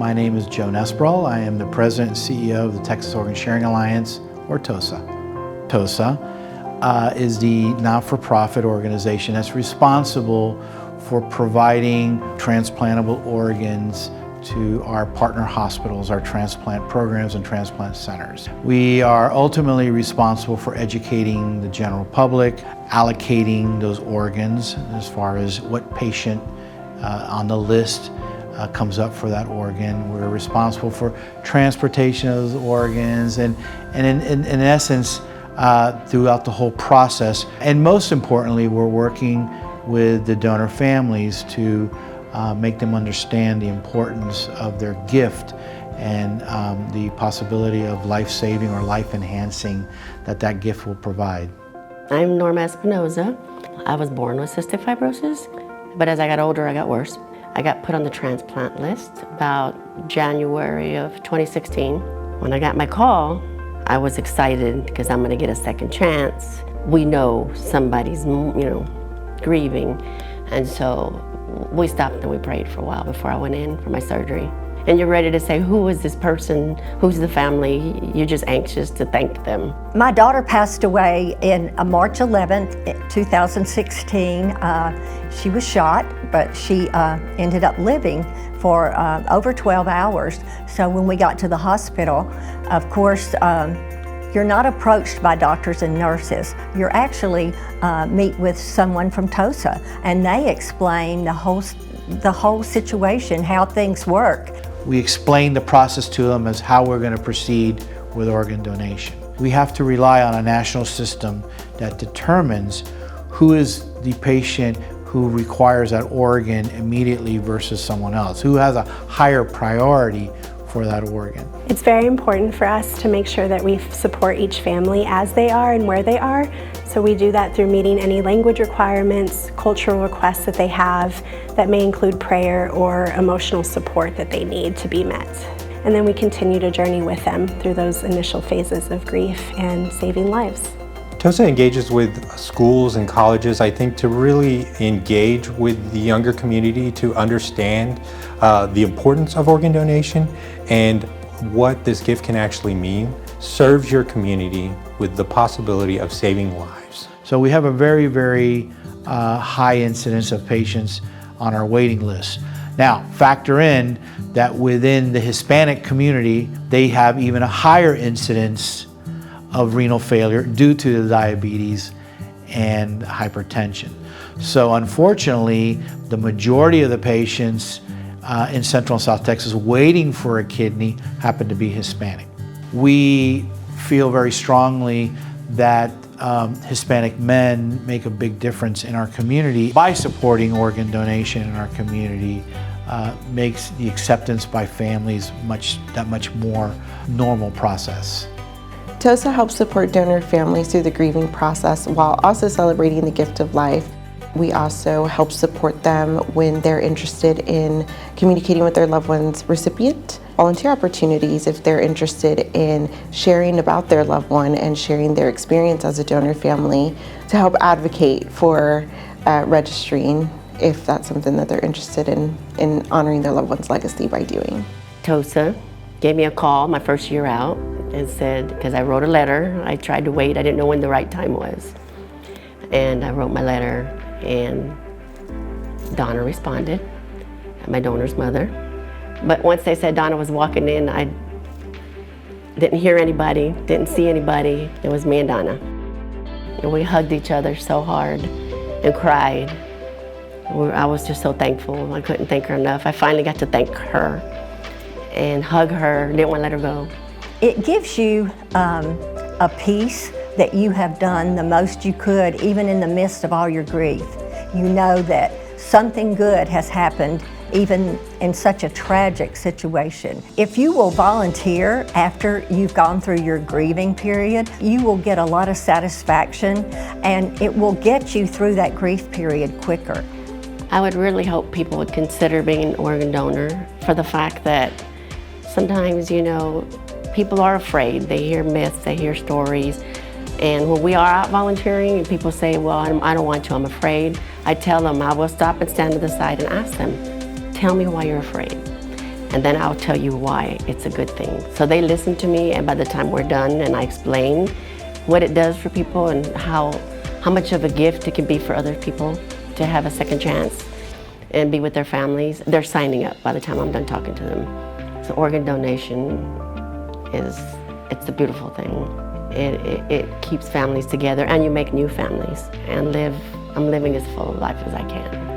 My name is Joe Nesbrell. I am the President and CEO of the Texas Organ Sharing Alliance, or TOSA. TOSA is the not-for-profit organization that's responsible for providing transplantable organs to our partner hospitals, our transplant programs and transplant centers. We are ultimately responsible for educating the general public, allocating those organs as far as what patient on the list comes up for that organ. We're responsible for transportation of those organs and in essence, throughout the whole process. And most importantly, we're working with the donor families to make them understand the importance of their gift and the possibility of life-saving or life-enhancing that gift will provide. I'm Norma Espinoza. I was born with cystic fibrosis, but as I got older, I got worse. I got put on the transplant list about January of 2016. When I got my call, I was excited because I'm going to get a second chance. We know somebody's, grieving, and so we stopped and we prayed for a while before I went in for my surgery. And you're ready to say, who is this person? Who's the family? You're just anxious to thank them. My daughter passed away in March 11th, 2016. She was shot, but she ended up living for over 12 hours. So when we got to the hospital, of course, you're not approached by doctors and nurses. You're actually meet with someone from TOSA, and they explain the whole situation, how things work. We explain the process to them as how we're going to proceed with organ donation. We have to rely on a national system that determines who is the patient who requires that organ immediately versus someone else, who has a higher priority for that organ. It's very important for us to make sure that we support each family as they are and where they are. So we do that through meeting any language requirements, cultural requests that they have that may include prayer or emotional support that they need to be met. And then we continue to journey with them through those initial phases of grief and saving lives. TOSA engages with schools and colleges, I think, to really engage with the younger community to understand the importance of organ donation and what this gift can actually mean. Serves your community with the possibility of saving lives. So we have a very, very high incidence of patients on our waiting list. Now, factor in that within the Hispanic community, they have even a higher incidence of renal failure due to the diabetes and hypertension. So unfortunately, the majority of the patients in Central and South Texas waiting for a kidney happen to be Hispanic. We feel very strongly that Hispanic men make a big difference in our community. By supporting organ donation in our community makes the acceptance by families that much more normal process. TOSA helps support donor families through the grieving process while also celebrating the gift of life. We also help support them when they're interested in communicating with their loved one's recipient. Volunteer opportunities if they're interested in sharing about their loved one and sharing their experience as a donor family to help advocate for registering if that's something that they're interested in honoring their loved one's legacy by doing. TOSA gave me a call my first year out and said, because I wrote a letter, I tried to wait, I didn't know when the right time was. And I wrote my letter and Donna responded, my donor's mother. But once they said Donna was walking in, I didn't hear anybody, didn't see anybody. It was me and Donna. And we hugged each other so hard and cried. I was just so thankful. I couldn't thank her enough. I finally got to thank her and hug her, didn't want to let her go. It gives you a peace that you have done the most you could, even in the midst of all your grief. You know that something good has happened, even in such a tragic situation. If you will volunteer after you've gone through your grieving period, you will get a lot of satisfaction and it will get you through that grief period quicker. I would really hope people would consider being an organ donor for the fact that sometimes, people are afraid. They hear myths, they hear stories. And when we are out volunteering and people say, well, I don't want to, I'm afraid, I tell them I will stop and stand to the side and ask them, tell me why you're afraid. and then I'll tell you why it's a good thing. So they listen to me, and by the time we're done and I explain what it does for people and how much of a gift it can be for other people to have a second chance and be with their families, they're signing up by the time I'm done talking to them. So organ donation it's a beautiful thing. It keeps families together, and you make new families, and I'm living as full a life as I can.